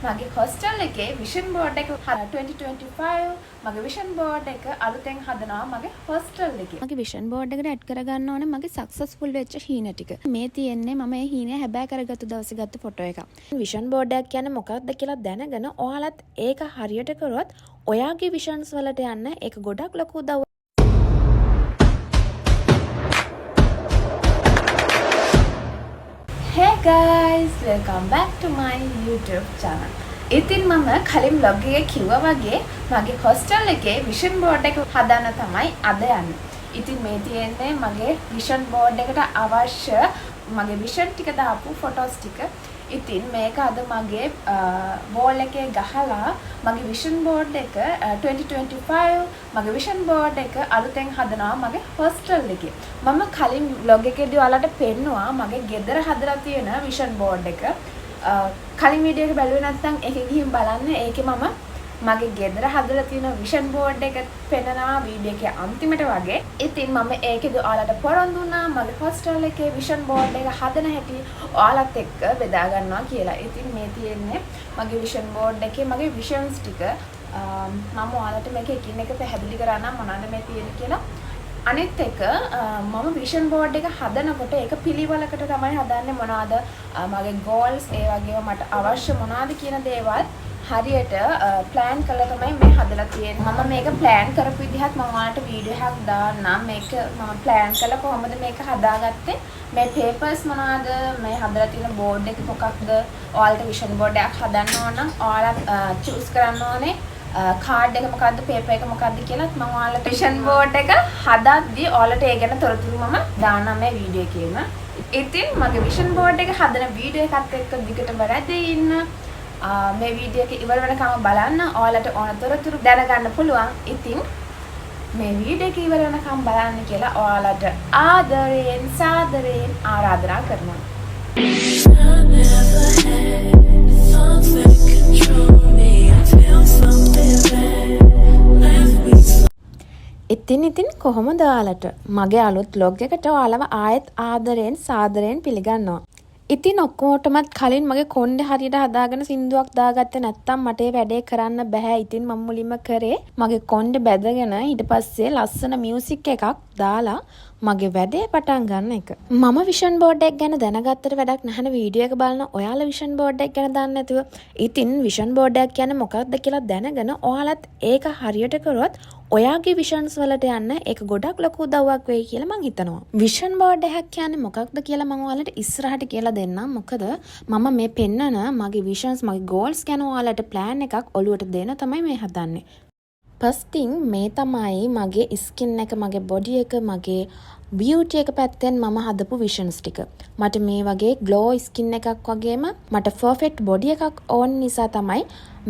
මගේ හොස්ටල් එකේ vision board එක 2025 මගේ විෂන් බෝඩ් එක අලුතෙන් හදනවා මගේ හොස්ටල් එකේ. මගේ විෂන් බෝඩ් එකට ඇඩ් කරගන්න ඕනේ මගේ සක්සස්ෆුල් වෙච්ච හීන ටික. මේ තියෙන්නේ මම මේ හීනේ හැබෑ කරගත්තු දවසේ ගත්ත ෆොටෝ එකක්. විෂන් බෝඩ් එකක් කියන්නේ මොකක්ද කියලා දැනගෙන ඔයාලත් ඒක හරියට කරොත් ඔයාගේ විෂන්ස් වලට යන්න ඒක ගොඩක් ලොකු උදව්වක්. Hey guys, welcome back to my YouTube channel. ඉතින් මම කලින් vlog එකේ කිව්වා වගේ මගේ hostel එකේ vision board එක හදන්න තමයි අද යන්නේ. ඉතින් මේ තියෙන්නේ මගේ vision board එකට අවශ්‍ය මගේ vision ටික දාපු photos ටික. ඉතින් මේක අද මගේ wall එකේ ගහලා මගේ vision board එක 2025 මගේ vision board එක අලුතෙන් හදනවා මගේ hostel එකේ. මම කලින් vlog එකේදී ඔයාලට පෙන්නුවා මගේ ගෙදර හදලා තියෙන vision board එක. කලින් වීඩියෝ එක බැලුවේ නැත්නම් ඒකේ ගිහින් බලන්න. ඒකේ මම මගේ ගෙදර හදලා තියෙන vision board එක පෙන්නනවා වීඩියෝ එකේ අන්තිමට වගේ. ඉතින් මම ඒකේදී ඔයාලට පොරොන්දු වුණා මගේ hostel එකේ vision board එක හදන හැටි ඔයාලත් එක්ක බෙදා ගන්නවා කියලා. ඉතින් මේ තියෙන්නේ මගේ vision board එකේ මගේ visions ටික. මම ඔයාලට මේක එකින් එක පැහැදිලි කරා මොනවද මේ තියෙන්නේ කියලා. අනිත් එක මම vision board එක හදනකොට ඒක පිළිවෙලකට තමයි හදන්නේ. මොනවාද මගේ goals ඒ වගේම මට අවශ්‍ය මොනවාද කියන දේවල් හරියට plan කරලා තමයි මේ හදලා තියෙන්නේ. මම මේක plan කරපු විදිහත් මම ඔයාලට වීඩියෝ එකක් දාන්නම්. මේක මම plan කළා කොහොමද මේක හදාගත්තේ. මේ papers මොනවාද මේ හදලා තියෙන board එක මොකක්ද. ඔයාලට vision board එකක් හදන්න ඕන නම් ඔයාලා choose කරන්න ඕනේ කාඩ් එක මොකද්ද පේපර් එක මොකද්ද කියලාත් මම ඔයාලට විෂන් බෝඩ් එක හදද්දී ඔයාලට ඒ ගැන තොරතුරු මම දාන්නම් මේ වීඩියෝ එකේම. ඉතින් මගේ විෂන් බෝඩ් එක හදන වීඩියෝ එකත් එක්ක දිගටම රැඳී ඉන්න. මේ වීඩියෝ එක ඉවර වෙනකම් බලන්න ඔයාලට ඕන තොරතුරු දැනගන්න පුළුවන්. ඉතින් මේ වීඩියෝ එක ඉවර වෙනකම් බලන්න කියලා ඔයාලට ආදරයෙන් සාදරයෙන් ආරාධනා කරනවා. ඉතින් කොහොමද ඔයාලට මගේ අලුත් vlog එකට ඔයාලව ආයෙත් ආදරයෙන් සාදරයෙන් පිළිගන්නවා. ඉතින් ඔක්කොටමත් කලින් මගේ කොණ්ඩේ හරියට හදාගෙන සින්දුවක් දාගත්තේ නැත්තම් මට ඒ වැඩේ කරන්න බෑ. ඉතින් මම මුලින්ම කරේ මගේ කොණ්ඩේ බැදගෙන ඊට පස්සේ ලස්සන මියුසික් එකක් දාලා මගේ වැඩේ පටන් ගන්න එක. මම විෂන් බෝඩ් එක ගැන දැනගත්තට වැඩක් නැහැ වීඩියෝ එක බලන ඔයාලා විෂන් බෝඩ් එක ගැන දන්නේ නැතුව. ඉතින් විෂන් බෝඩ් එක කියන්නේ මොකක්ද කියලා දැනගෙන ඔයාලත් ඒක හරියට කරොත් ඔයාගේ විෂන්ස් වලට යන්න ඒක ගොඩක් ලොකු උදව්වක් වෙයි කියලා මං හිතනවා. විෂන් බෝඩ් එකක් කියන්නේ මොකක්ද කියලා මම ඔයාලට ඉස්සරහට කියලා දෙන්නම්. මොකද මම මේ පෙන්නන මගේ විෂන්ස් මගේ ගෝල්ස් ගැන ඔයාලට ප්ලෑන් එකක් ඔලුවට දෙන්න තමයි මේ හදන්නේ. ෆස්ට් තින් මේ තමයි මගේ ස්කින් එක මගේ බොඩි එක මගේ බියුටි එක පැත්තෙන් මම හදපු විෂන්ස් ටික. මට මේ වගේ ග්ලෝ ස්කින් එකක් වගේම මට පර්ෆෙක්ට් බොඩි එකක් ඕන නිසා තමයි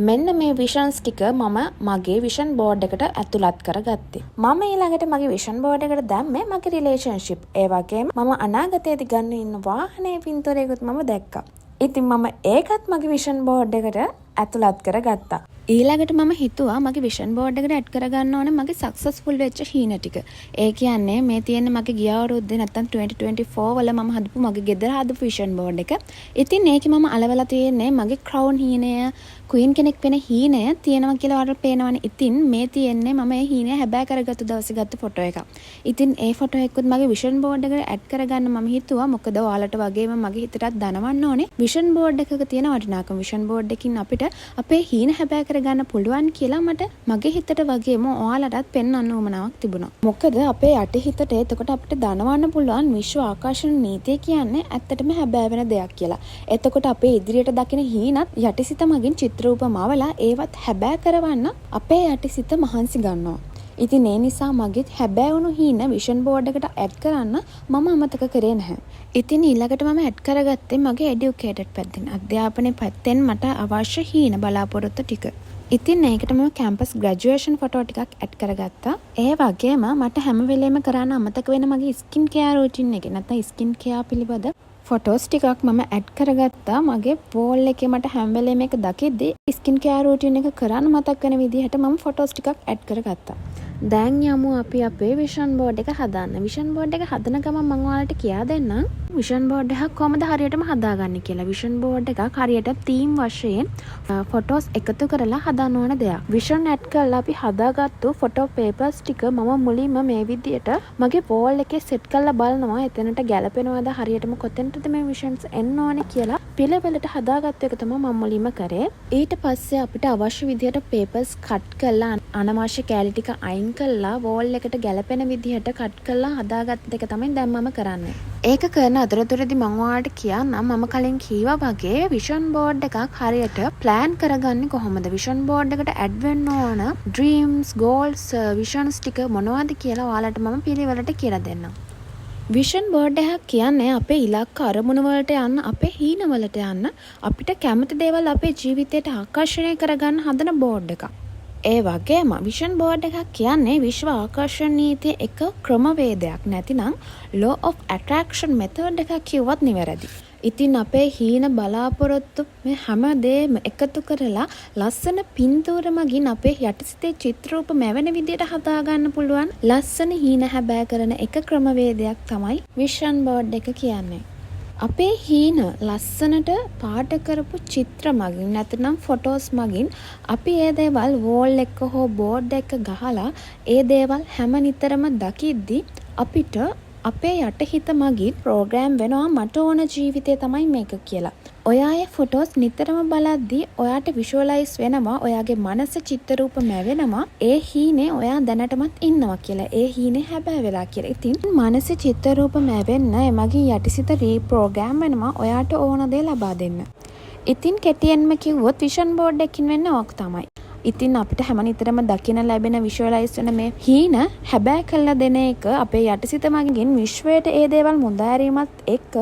මෙන්න මේ විෂන්ස් ටික මම මගේ විෂන් බෝඩ් එකට ඇතුළත් කරගත්තේ. මම ඊළඟට මගේ විෂන් බෝඩ් එකට දැම්මේ මගේ රිලේෂන්ෂිප්. ඒ වගේම මම අනාගතයේදී ගන්න ඉන්න වාහනේ පින්තූරයකුත් මම දැක්කා. ඉතින් මම ඒකත් මගේ විෂන් බෝඩ් එකට ඇතුළත් කරගත්තා. ඊළඟට මම හිතුවා මගේ විෂන් බෝඩ් එකට ඇඩ් කරගන්න ඕනේ මගේ සක්සස්ෆුල් වෙච්ච හීන ටික. ඒ කියන්නේ මේ තියෙන්නේ මගේ ගිය අවුරුද්දේ නැත්තම් 2024 වල මම හදපු මගේ ගෙදර හදපු විෂන් බෝඩ් එක. ඉතින් ඒකේ මම අලවලා තියෙන්නේ මගේ ක්‍රවුන් හීනය, ක්වීන් කෙනෙක් වෙන හීනය තියෙනවා කියලා වලට පේනවනේ. ඉතින් මේ තියෙන්නේ මම මේ හීනය හැබෑ කරගත්තු දවසේ ගත්ත ෆොටෝ එකක්. ඉතින් ඒ ෆොටෝ එකකුත් මගේ විෂන් බෝඩ් එකට ඇඩ් කරගන්න මම හිතුවා. මොකද ඔයාලට වගේම මගේ හිතටත් දනවන්න ඕනේ. විෂන් බෝඩ් එකක තියෙන වටිනාකම විෂන් බෝඩ් එකකින් අපිට අපේ හීන හැබෑ කරගන්න පුළුවන් කියලා මට මගේ හිතට වගේම ඔයාලටත් පෙන්වන්න උවමනාවක් තිබුණා. මොකද අපේ යටි හිතට එතකොට අපිට දනවන්න පුළුවන් විශ්ව ආකර්ෂණ නීතිය කියන්නේ ඇත්තටම හැබෑ වෙන දෙයක් කියලා. එතකොට අපේ ඉදිරියට දකින හීනත් යටිසිත මගින් චිත්‍රූපමවලා ඒවත් හැබෑ කරවන්න අපේ යටිසිත මහන්සි ගන්නවා. ඉතින් ඒ නිසා මගේ හැබෑ වුණු හීන විෂන් බෝඩ් එකට ඇඩ් කරන්න මම අමතක කරේ නැහැ. ඉතින් ඊළඟට මම ඇඩ් කරගත්තේ මගේ එඩියුකේටඩ් පැත්තෙන්. අධ්‍යාපනයේ පැත්තෙන් මට අවශ්‍ය හීන බලාපොරොත්තු ටික. ඉතින් ඒකට මම කැම්පස් ග්‍රැජුවේෂන් ෆොටෝ ටිකක් ඇඩ් කරගත්තා. ඒ වගේම මට හැම වෙලේම කරන්න අමතක වෙන මගේ ස්කින් කෙයාර් රූටින් එකේ නැත්නම් ස්කින් කෙයාර් පිළිබඳ ෆොටෝස් ටිකක් මම ඇඩ් කරගත්තා. මගේ වෝල් එකේ මට හැම වෙලේම එක දකිද්දි ස්කින් කෙයාර් රූටින් එක කරන්න මතක් වෙන විදිහට මම ෆොටෝස් ටිකක් ඇඩ් කරගත්තා. දැන් යමු අපි අපේ විෂන් බෝඩ් එක හදන්න. විෂන් බෝඩ් එක හදන ගමන් මම ඔයාලට කියා දෙන්නම් විෂන් බෝඩ් එකක් කොහොමද හරියටම හදාගන්නේ කියලා. විෂන් බෝඩ් එකක් හරියට තීම් වශයෙන් ෆොටෝස් එකතු කරලා හදන්න ඕන දෙයක්. විෂන් ඇඩ් කරලා අපි හදාගත්තු ෆොටෝ පේපර්ස් ටික මම මුලින්ම මේ විදියට මගේ වෝල් එකේ සෙට් කරලා බලනවා. එතනට ගැලපෙනවද හරියටම කොතෙන්ටද මේ විෂන්ස් එන්න ඕනේ කියලා පිළිවෙලට හදාගත්ත එක තමයි මම මුලින්ම කරේ. ඊට පස්සේ අපිට අවශ්‍ය විදියට පේපර්ස් කට් කරලා අනවශ්‍ය කැලි ටික අයින් කරලා වෝල් එකට ගැලපෙන විදිහට කට් කරලා හදාගත්ත එක තමයි දැන් මම කරන්නේ. ඒක කරන අතරතුරදී මම ඔයාලට කියන්නම් මම කලින් කීවා වගේ විෂන් බෝඩ් එකක් හරියට ප්ලෑන් කරගන්නේ කොහොමද? විෂන් බෝඩ් එකට ඇඩ් වෙන්න ඕන ඩ්‍රීම්ස්, ගෝල්ස්, විෂන්ස් ටික මොනවද කියලා ඔයාලට මම පිළිවෙලට කියලා දෙන්නම්. විෂන් බෝඩ් එකක් කියන්නේ අපේ ඉලක්ක අරමුණු වලට යන්න, අපේ හීන වලට යන්න, අපිට කැමති දේවල් අපේ ජීවිතයට ආකර්ෂණය කරගන්න හදන බෝඩ් එකක්. ඒ වගේම විෂන් බෝඩ් එකක් කියන්නේ විශ්ව ආකර්ෂණ නීතියේ එක ක්‍රමවේදයක්. නැතිනම් law of attraction method එකක් කිව්වත් නිවැරදි. ඉතින් අපේ හීන බලාපොරොත්තු මේ හැම දෙයක්ම එකතු කරලා ලස්සන පින්තූර මගින් අපේ යටිසිතේ චිත්‍රූප මැවෙන විදියට හදාගන්න පුළුවන් ලස්සන හීන හැබෑ කරන එක ක්‍රමවේදයක් තමයි විෂන් බෝඩ් එක කියන්නේ. අපේ හීන ලස්සනට පාට කරපු චිත්‍ර මගින් නැත්නම් ෆොටෝස් මගින් අපි ඒ දේවල් වෝල් එක හෝ බෝඩ් එක ගහලා ඒ දේවල් හැම නිතරම දකිද්දි අපිට අපේ යටහිත මගින් ප්‍රෝග්‍රෑම් වෙනවා මට ඕන ජීවිතය තමයි මේක කියලා. ඔයාගේ ෆොටෝස් නිතරම බලද්දී ඔයාට විෂුවලයිස් වෙනවා ඔයාගේ මනස චිත්‍රරූප මැවෙනවා ඒ හීනේ ඔයා දැනටමත් ඉන්නවා කියලා. ඒ හීනේ හැබෑ වෙලා කියලා. ඉතින් මනස චිත්‍රරූප මැවෙන්න එමගින් යටිසිත රීප්‍රෝග්‍රෑම් වෙනවා ඔයාට ඕන දේ ලබා දෙන්න. ඉතින් කෙටියෙන්ම කිව්වොත් විෂන් බෝඩ් එකකින් වෙන්නේ ඕක තමයි. ඉතින් අපිට හැම නිතරම දකින්න ලැබෙන විෂුවලයිස් වෙන මේ හීන හැබෑ කරලා දෙන එක අපේ යටිසිත මගින් විශ්වයට ඒ දේවල් මුදාරීමත් එක්ක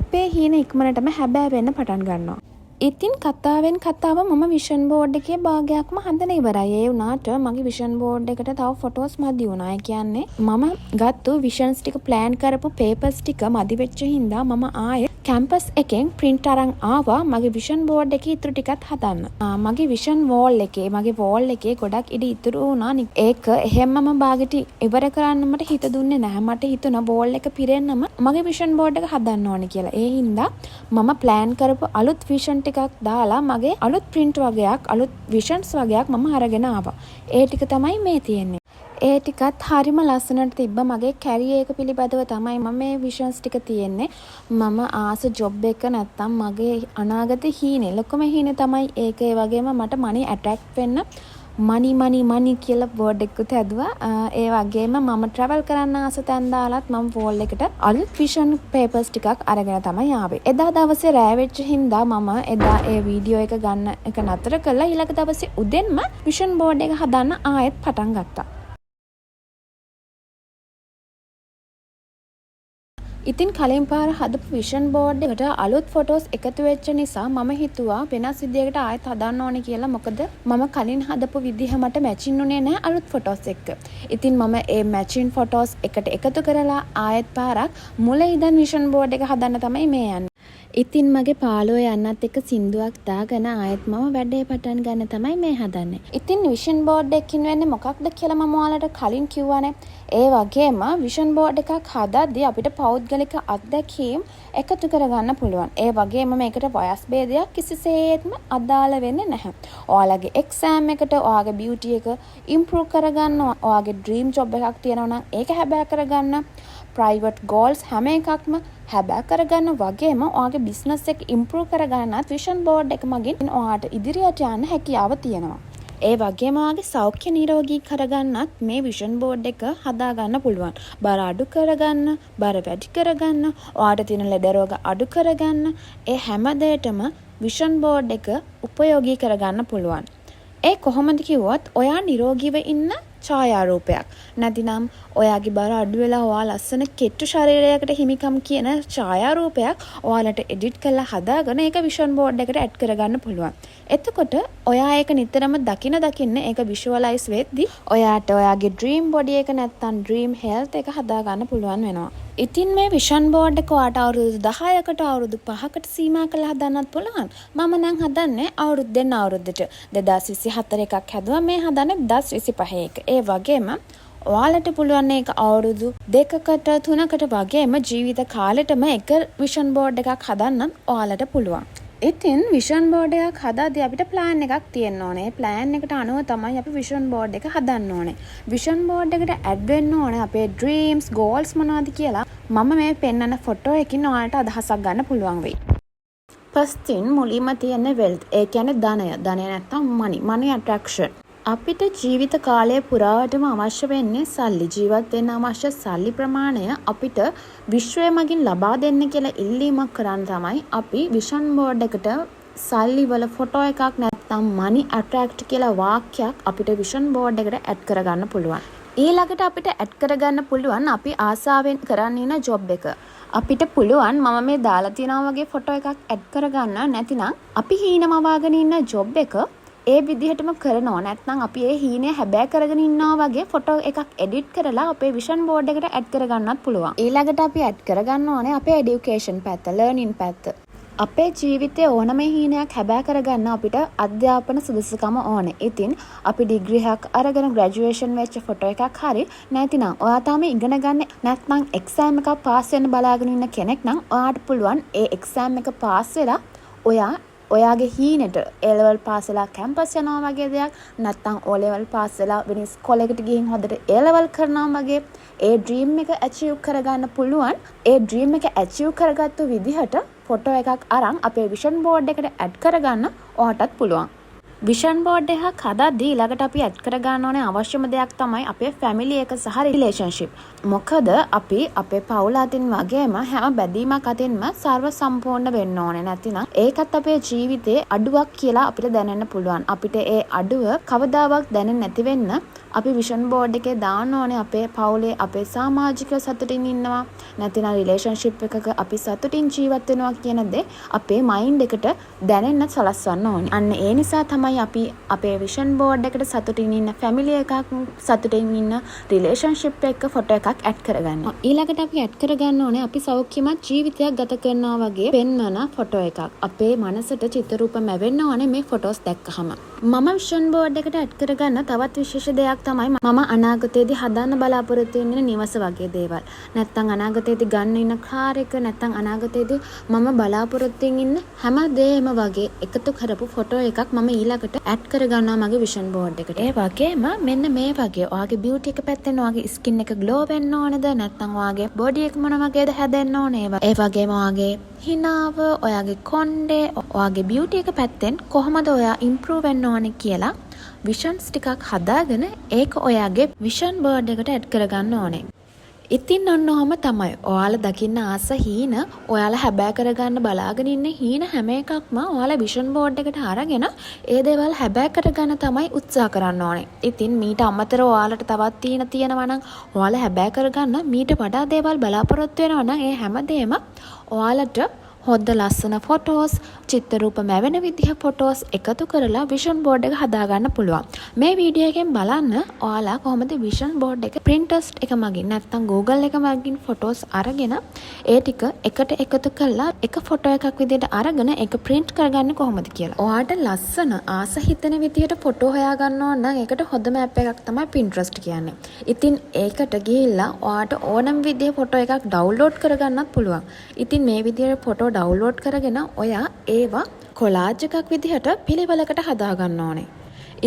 අපේ හීන ඉක්මනටම හැබෑ වෙන්න පටන් ගන්නවා. ඉතින් කතාවෙන් කතාව මම විෂන් බෝඩ් එකේ භාගයක්ම හදන ඉවරයි. ඒ වුණාට මගේ විෂන් බෝඩ් එකට තව ෆොටෝස් මදි වුණා. ඒ කියන්නේ මම ගත්තු විෂන්ස් ටික ප්ලෑන් කරපු පේපර්ස් ටික මදි වෙච්ච හින්දා මම ආයේ කැම්පස් එකෙන් print අරන් ආවා මගේ විෂන් බෝඩ් එකේ ඉතුරු ටිකත් හදන්න. මගේ විෂන් වෝල් එකේ ගොඩක් ඉඩ ඉතුරු වුණා. ඒක එහෙම්මම භාගෙට ඉවර කරන්න මට හිත දුන්නේ නැහැ. මට හිතුණා වෝල් එක පිරෙන්නම මගේ විෂන් බෝඩ් එක හදන්න ඕනේ කියලා. ඒ හින්දා මම ප්ලෑන් කරපු අලුත් විෂන් ටිකක් දාලා මගේ අලුත් print වගේක් අලුත් විෂන්ස් වගේක් මම අරගෙන ආවා. ඒ ටික තමයි මේ තියෙන්නේ. ඒ ටිකත් හරිම ලස්සනට තිබ්බ. මගේ කැරියර් එක පිළිබඳව තමයි මම මේ විෂන්ස් ටික තියෙන්නේ. මම ආස ජොබ් එක නැත්තම් මගේ අනාගත හීනේ ලොකම හීනේ තමයි ඒක. ඒ වගේම මට මනි ඇට්‍රැක්ට් වෙන්න මනි කියලා බෝඩ් එකකුත් හැදුවා. ඒ වගේම මම ට්‍රැවල් කරන්න ආස තැන් දාලත් මම වෝල් එකට අලුත් විෂන් පේපර්ස් ටිකක් අරගෙන තමයි ආවේ. එදා දවසේ රෑ වෙච්ච හින්දා මම එදා ඒ වීඩියෝ එක ගන්න එක නතර කරලා ඊළඟ දවසේ උදෙන්ම විෂන් බෝඩ් එක හදන්න ආයෙත් පටන් ගත්තා. ඉතින් කලින් පාර හදපු විෂන් බෝඩ් එකට අලුත් ෆොටෝස් එකතු වෙච්ච නිසා මම හිතුවා වෙනස් විදියකට ආයෙත් හදන්න ඕනේ කියලා. මොකද මම කලින් හදපු විදිහ මට මැචින් උනේ නැහැ අලුත් ෆොටෝස් එක්ක. ඉතින් මම ඒ මැචින් ෆොටෝස් එකට එකතු කරලා ආයෙත් පාරක් මුල ඉඳන් විෂන් බෝඩ් එක හදන්න තමයි මේ යන්නේ. ඉතින් මගේ පාළුව යන්නත් එක්ක සින්දුවක් දාගෙන ආයෙත් මම වැඩේ පටන් ගන්න තමයි මේ හදන්නේ. ඉතින් විෂන් බෝඩ් එකකින් වෙන්නේ මොකක්ද කියලා මම ඔයාලට කලින් කිව්වනේ. ඒ වගේම විෂන් බෝඩ් එකක් හදද්දී අපිට පෞද්ගලික අත්දැකීම් එකතු කරගන්න පුළුවන්. ඒ වගේම මේකට වයස් භේදයක් කිසිසේත්ම අදාළ වෙන්නේ නැහැ. ඔයාලගේ එක්සෑම් එකට ඔයාගේ බියුටි එක ඉම්ප්‍රූව් කරගන්න, ඔයාගේ ඩ්‍රීම් ජොබ් එකක් තියෙනවා නම් ඒක හැබෑ කරගන්න, ප්‍රයිවට් ගෝල්ස් හැම එකක්ම හැබෑ කරගන්න වගේම ඔයාගේ බිස්නස් එක ඉම්ප්‍රූව් කරගන්නත් විෂන් බෝඩ් එක මගින් ඔයාට ඉදිරියට යන්න හැකියාව තියෙනවා. ඒ වගේම ඔයාගේ සෞඛ්‍ය නිරෝගී කරගන්නත් මේ විෂන් බෝඩ් එක හදාගන්න පුළුවන්. බර අඩු කරගන්න, බර වැඩි කරගන්න, ඔයාට තියෙන ලෙඩ රෝග අඩු කරගන්න, ඒ හැම දෙයකටම විෂන් බෝඩ් එක උපයෝගී කරගන්න පුළුවන්. ඒ කොහොමද කිව්වොත් ඔයා නිරෝගීව ඉන්න ඡායාරූපයක්. නැතිනම් ඔයාගේ බර අඩු වෙලා ඔයා ලස්සන කෙට්ටු ශරීරයකට හිමිකම් කියන ඡායාරූපයක් ඔයාලට එඩිට් කරලා හදාගෙන ඒක විෂන් බෝඩ් එකට ඇඩ් කරගන්න පුළුවන්. එතකොට ඔයා ඒක නිතරම දකින්න ඒක විෂුවලයිස් වෙද්දි ඔයාට ඔයාගේ ඩ්‍රීම් බොඩි එක නැත්තම් ඩ්‍රීම් හෙල්ත් එක හදාගන්න පුළුවන් වෙනවා. ඉතින් මේ විෂන් බෝඩ් එක ඔයාට අවුරුදු 10කට අවුරුදු 5කට සීමා කරලා හදන්නත් පුළුවන්. මම නම් හදන්නේ අවුරුද්දෙන් අවුරුද්දට 2024 එකක් හැදුවා. මේ හදන්නේ 2025 එක. ඒ වගේම ඔයාලට පුළුවන් ඒක අවුරුදු 2කට 3කට වගේම ජීවිත කාලෙටම එක විෂන් බෝඩ් එකක් හදන්න ඔයාලට පුළුවන්. ඉතින් විෂන් බෝඩ් එකක් හදද්දී අපිට ප්ලෑන් එකක් තියෙන්න ඕනේ. ප්ලෑන් එකට අනුව තමයි අපි විෂන් බෝඩ් එක හදන්න ඕනේ. විෂන් බෝඩ් එකට ඇඩ් වෙන්න ඕනේ අපේ ඩ්‍රීම්ස්, ගෝල්ස් මොනවද කියලා මම මේ පෙන්නන ෆොටෝ එකකින් ඔයාලට අදහසක් ගන්න පුළුවන් වෙයි. first thing මුලින්ම තියෙන wealth. ඒ කියන්නේ ධනය. ධනය නැත්තම් money attraction. අපිට ජීවිත කාලය පුරාවටම අවශ්‍ය වෙන්නේ සල්ලි. ජීවත් වෙන්න අවශ්‍ය සල්ලි ප්‍රමාණය අපිට විශ්වය මගින් ලබා දෙන්න කියලා ඉල්ලීමක් කරන් තමයි අපි විෂන් බෝඩ් එකට සල්ලි වල ෆොටෝ එකක් නැත්නම් money attract කියලා වාක්‍යයක් අපිට විෂන් බෝඩ් එකට ඇඩ් කරගන්න පුළුවන්. ඊළඟට අපිට ඇඩ් කරගන්න පුළුවන් අපි ආසාවෙන් කරන්න ඉන්න ජොබ් එක. අපිට පුළුවන් මම මේ දාලා තියනවා වගේ ෆොටෝ එකක් ඇඩ් කරගන්න. නැතිනම් අපි හීනම වාගෙන ඉන්න ජොබ් එක ඒ විදිහටම කරනවා. නැත්නම් අපි ඒ හීනය හැබෑ කරගෙන ඉන්නවා වගේ ෆොටෝ එකක් එඩිට් කරලා අපේ විෂන් බෝඩ් එකට ඇඩ් කරගන්නත් පුළුවන්. ඊළඟට අපි ඇඩ් කරගන්න ඕනේ අපේ এডুকেෂන් පැත්ත, ලර්නින් පැත්ත. අපේ ජීවිතයේ ඕනම හීනයක් හැබෑ කරගන්න අපිට අධ්‍යාපන සුදුසුකම ඕනේ. ඉතින් අපි ඩිග්‍රී එකක් අරගෙන ග්‍රැජුවේෂන් වෙච්ච ෆොටෝ එකක් හරි නැතිනම් ඔයා තාම ඉගෙන ගන්න නැත්නම් එක්සෑම් එකක් පාස් වෙන්න බලාගෙන ඉන්න කෙනෙක් නම් ඔයාට පුළුවන් ඒ එක්සෑම් එක පාස් වෙලා ඔයාගේ හීනෙට A level පාස් වෙලා කැම්පස් යනවා වගේ දෙයක් නැත්නම් O level පාස් වෙලා වෙන ඉස්කෝලේකට ගිහින් හොඳට A level කරනවා වගේ ඒ ඩ්‍රීම් එක ඇචීව් කරගන්න පුළුවන්. ඒ ඩ්‍රීම් එක ඇචීව් කරගත්තු විදිහට ෆොටෝ එකක් අරන් අපේ විෂන් බෝඩ් එකට ඇඩ් කරගන්න ඔයාටත් පුළුවන්. විෂන් බෝඩ් එකක් හදද්දී ඊළඟට අපි ඇඩ් කරගන්න ඕනේ අවශ්‍යම දෙයක් තමයි අපේ ෆැමිලි එක සහ රිලේෂන්ෂිප්. මොකද අපි අපේ පවුල අතින් වගේම හැම බැඳීමක් අතින්ම සර්ව සම්පූර්ණ වෙන්න ඕනේ. නැතිනම් ඒකත් අපේ ජීවිතේ අඩුවක් කියලා අපිට දැනෙන්න පුළුවන්. අපිට ඒ අඩුව කවදාවත් දැනෙන්නේ නැති වෙන්න අපි විෂන් බෝඩ් එකේ දාන්න ඕනේ අපේ පවුලේ අපේ සමාජික සතුටින් ඉන්නවා නැතිනම් රිලේෂන්ෂිප් එකක අපි සතුටින් ජීවත් වෙනවා කියන දේ අපේ මයින්ඩ් එකට දැනෙන්න සලස්වන්න ඕනේ. අන්න ඒ නිසා තමයි අපි අපේ විෂන් බෝඩ් එකට සතුටින් ඉන්න ෆැමිලි එකක් සතුටින් ඉන්න රිලේෂන්ෂිප් එක ෆොටෝ එකක් ඇඩ් කරගන්න. ඊළඟට අපි ඇඩ් කරගන්න ඕනේ අපි සෞඛ්‍යමත් ජීවිතයක් ගත කරනවා වගේ පෙන්වන ෆොටෝ එකක්. අපේ මනසට චිත්‍ර රූප මැවෙන්න ඕනේ මේ ෆොටෝස් දැක්කහම. මම විෂන් බෝඩ් එකට ඇඩ් කරගන්න තවත් විශේෂ දෙයක් තමයි මම අනාගතයේදී හදන්න බලාපොරොත්තු වෙන නිවස වගේ දේවල්. නැත්තම් අනාගතයේදී ගන්න ඉන්න කාර් එක නැත්තම් අනාගතයේදී මම බලාපොරොත්තු ඉන්න හැම දෙයක්ම වගේ එකතු කරපු ෆොටෝ එකක් මම ඊළඟට ඇඩ් කරගන්නවා මගේ විෂන් බෝඩ් එකට. ඒ වගේම මෙන්න මේ වගේ ඔයාගේ බියුටි එක පැත්තෙන් ඔයාගේ ස්කින් එක ග්ලෝ වෙන්න ඕනේද නැත්තම් ඔයාගේ බොඩි එක මොන වගේද හැදෙන්න ඕනේ. ඒ වගේම ඔයාගේ හිනාව, ඔයාගේ කොණ්ඩේ, ඔයාගේ බියුටි එක පැත්තෙන් කොහොමද ඔයා ඉම්ප්‍රූව් වෙන්න ඕනේ කියලා විෂන්ස් ටිකක් හදාගෙන ඒක ඔයාගේ විෂන් බෝඩ් එකට ඇඩ් කරගන්න ඕනේ. ඉතින් ඔන්න ඔහම තමයි ඔයාලා දකින්න ආස හීන ඔයාලා හැබෑ කරගන්න බලාගෙන ඉන්න හීන හැම එකක්ම ඔයාලා විෂන් බෝඩ් එකට අරගෙන ඒ දේවල් හැබෑ කරගන්න තමයි උත්සාහ කරන්න ඕනේ. ඉතින් මීට අමතරව ඔයාලට තවත් තියෙනවා නම් ඔයාලා හැබෑ කරගන්න මීට වඩා දේවල් බලාපොරොත්තු වෙනවා නම් ඒ හැමදේම ඔයාලට හොද්ද ලස්සන ෆොටෝස්, චිත්‍ර රූප මැවෙන විදිහ ෆොටෝස් එකතු කරලා විෂන් බෝඩ් එක හදාගන්න පුළුවන්. මේ වීඩියෝ එකෙන් බලන්න ඔයාලා කොහොමද විෂන් බෝඩ් එක Pinterest එක මගින් නැත්නම් Google එක මගින් ෆොටෝස් අරගෙන ඒ ටික එකට එකතු කරලා එක ෆොටෝ එකක් විදිහට අරගෙන ඒක print කරගන්න කොහොමද කියලා. ඔයාට ලස්සන ආස හිතෙන විදිහට ෆොටෝ හොයාගන්න ඕන නම් ඒකට හොඳම ඇප් එකක් තමයි Pinterest කියන්නේ. ඉතින් ඒකට ගිහිල්ලා ඔයාට ඕනම විදිහේ ෆොටෝ එකක් ඩවුන්ලෝඩ් කරගන්නත් පුළුවන්. ඉතින් මේ විදිහේ ෆොටෝ ඩවුන්ලෝඩ් කරගෙන ඔයා ඒවා කොලාජ් එකක් විදිහට පිළිවෙලකට හදාගන්න ඕනේ.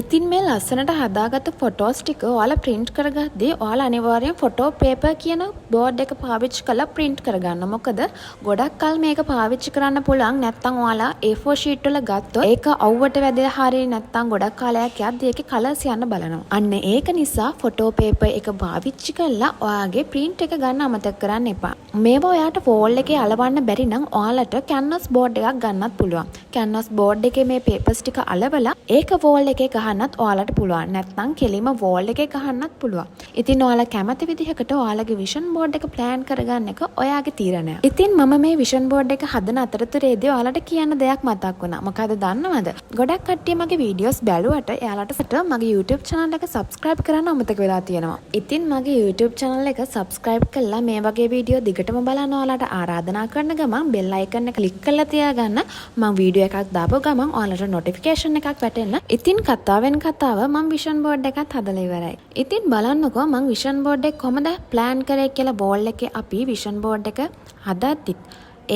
ඉතින් මේ ලස්සනට හදාගත්තු ෆොටෝස් ටික ඔයාලා print කරගද්දී ඔයාලා අනිවාර්යෙන් ෆොටෝ පේපර් කියන බෝඩ් එක පාවිච්චි කරලා print කරගන්න. මොකද ගොඩක් කල් මේක පාවිච්චි කරන්න පුළුවන් නැත්නම් ඔයාලා A4 sheet වල ගත්තොත් ඒක අවුවට වැදලා හරිය නැත්නම් ගොඩක් කාලයක් යද්දී ඒකේ කලර්ස් යන්න බලනවා. අන්න ඒක නිසා ෆොටෝ පේපර් එක පාවිච්චි කරලා ඔයාගේ print එක ගන්න අමතක කරන්න එපා. මේවා ඔයාට wall එකේ අලවන්න බැරි නම් ඔයාලට canvas board එකක් ගන්නත් පුළුවන්. canvas board එකේ මේ papers ටික අලවලා ඒක wall එකේ ගහන්නත් ඔයාලට පුළුවන්. නැත්නම් කෙලිම වෝල් එකේ ගහන්නත් පුළුවන්. ඉතින් ඔයාලා කැමති විදිහකට ඔයාලගේ විෂන් බෝඩ් එක ප්ලෑන් කරගන්න එක ඔයාගේ තීරණයක්. ඉතින් මම මේ විෂන් බෝඩ් එක හදන අතරතුරේදී ඔයාලට කියන්න දෙයක් මතක් වුණා. මොකද දන්නවද? ගොඩක් කට්ටිය මගේ වීඩියෝස් බැලුවට එයාලට මගේ YouTube channel එක subscribe කරන්න අමතක වෙලා තියෙනවා. ඉතින් මගේ YouTube channel එක subscribe කරලා මේ වගේ වීඩියෝ දිගටම බලන්න ඔයාලට ආරාධනා කරන ගමන් bell icon එක click කරලා තියාගන්න. මම වීඩියෝ එකක් දාපුව ගමන් ඔයාලට notification එකක් වැටෙන්න. ඉතින් කතාවෙන් කතාව මම විෂන් බෝඩ් එකත් හදලා ඉවරයි. ඉතින් බලන්නකෝ මම විෂන් බෝඩ් එක කොහමද ප්ලෑන් කරේ කියලා බෝල් එකේ අපි විෂන් බෝඩ් එක හදද්දිත්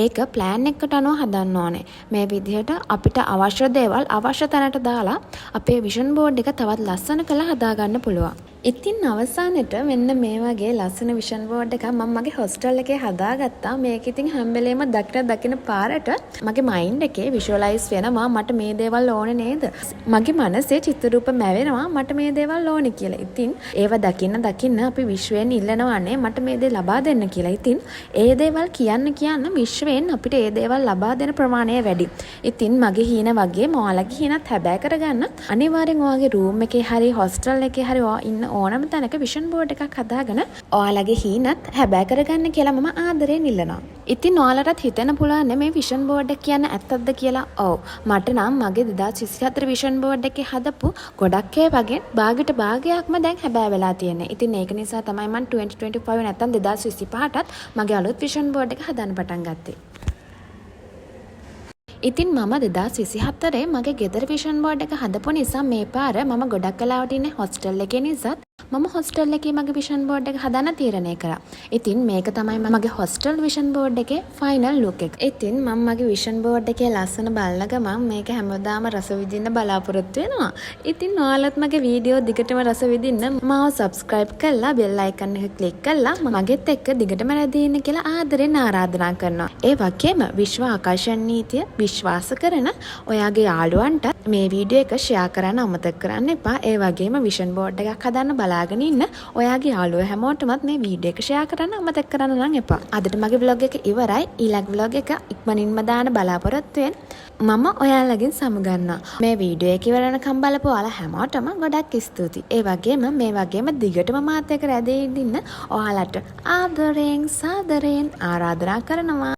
ඒක ප්ලෑන් එකකට අනුව හදන්න ඕනේ. මේ විදිහට අපිට අවශ්‍ය දේවල් අවශ්‍ය තැනට දාලා අපේ විෂන් බෝඩ් එක තවත් ලස්සන කරලා හදාගන්න පුළුවන්. ඉතින් අවසානෙට මෙන්න මේ වගේ ලස්සන විෂන් බෝඩ් එකක් මම මගේ හොස්ටල් එකේ හදාගත්තා. මේක ඉතින් හැම වෙලේම දකින පාරට මගේ මයින්ඩ් එකේ විෂුවලයිස් වෙනවා මට මේ දේවල් ඕනේ නේද? මගේ මනසේ චිත්‍ර රූප මැවෙනවා මට මේ දේවල් ඕනේ කියලා. ඉතින් ඒව දකින්න අපි විශ්වයෙන් ඉල්ලනවානේ මට මේ දේ ලබා දෙන්න කියලා. ඉතින් ඒ දේවල් කියන්න විශ්වයෙන් අපිට ඒ දේවල් ලබා දෙන ප්‍රමාණය වැඩි. ඉතින් මගේ හීන වගේ ඔයාලගේ හීනත් හැබෑ කරගන්න අනිවාර්යෙන් ඔයාගේ රූම් එකේ හරි හොස්ටල් එකේ හරි ඉන්න ඕනම තැනක විෂන් බෝඩ් එකක් හදාගෙන ඔයාලගේ හීනත් හැබෑ කරගන්න කියලා මම ආදරයෙන් ඉල්ලනවා. ඉතින් ඔයාලටත් හිතෙන්න පුළුවන් මේ විෂන් බෝඩ් එක කියන්නේ ඇත්තක්ද කියලා. ඔව් මට නම් මගේ 2024 විෂන් බෝඩ් එකේ හදපු ගොඩක් ඒ වගේ භාගයට භාගයක්ම දැන් හැබෑ වෙලා තියෙන්නේ. ඉතින් ඒක නිසා තමයි මම 2025 නැත්තම් 2025ටත් මගේ අලුත් විෂන් බෝඩ් එක හදන්න පටන් ගත්තේ. ඉතින් මම 2024 මගේ ගෙදර විෂන් බෝඩ් එක හදපු නිසා මේ පාර මම ගොඩක් වෙලාවට ඉන්නේ හොස්ටල් එකේ නිසා මම හොස්ටල් එකේ මගේ විෂන් බෝඩ් එක හදන්න තීරණය කරා. ඉතින් මේක තමයි මගේ හොස්ටල් විෂන් බෝඩ් එකේ ෆයිනල් ලුක් එක. ඉතින් මම මගේ විෂන් බෝඩ් එකේ ලස්සන බලන ගමන් මේක හැමදාම රස විඳින්න බලාපොරොත්තු වෙනවා. ඉතින් ඔයාලත් මගේ වීඩියෝ දිගටම රස විඳින්න මාව subscribe කරලා bell icon එක click කරලා මගෙත් එක්ක දිගටම රැඳී ඉන්න කියලා ආදරෙන් ආරාධනා කරනවා. ඒ වගේම විශ්ව ආකර්ෂණ නීතිය විශ්වාස කරන ඔයාගේ යාළුවන්ට මේ වීඩියෝ එක ෂෙයා කරන්න අමතක කරන්න එපා. ඒ වගේම විෂන් බෝඩ් එකක් හදන්න බලාගෙන ඉන්න ඔයාගේ යාළුවෝ හැමෝටමත් මේ වීඩියෝ එක ෂෙයා කරන්න අමතක කරන්න නම් එපා. අදට මගේ vlog එක ඉවරයි. ඊළඟ vlog එක ඉක්මනින්ම දාන්න බලාපොරොත්තු වෙන්න. මම ඔයාලගෙන් සමුගන්නවා. මේ වීඩියෝ එක ඉවර වෙනකම් බලපු ඔයාලා හැමෝටම ගොඩක් ස්තුතියි. ඒ වගේම මේ වගේම දිගටම මාත් එක්ක රැඳී ඉන්න ඔයාලට ආදරයෙන් සාදරයෙන් ආරාධනා කරනවා.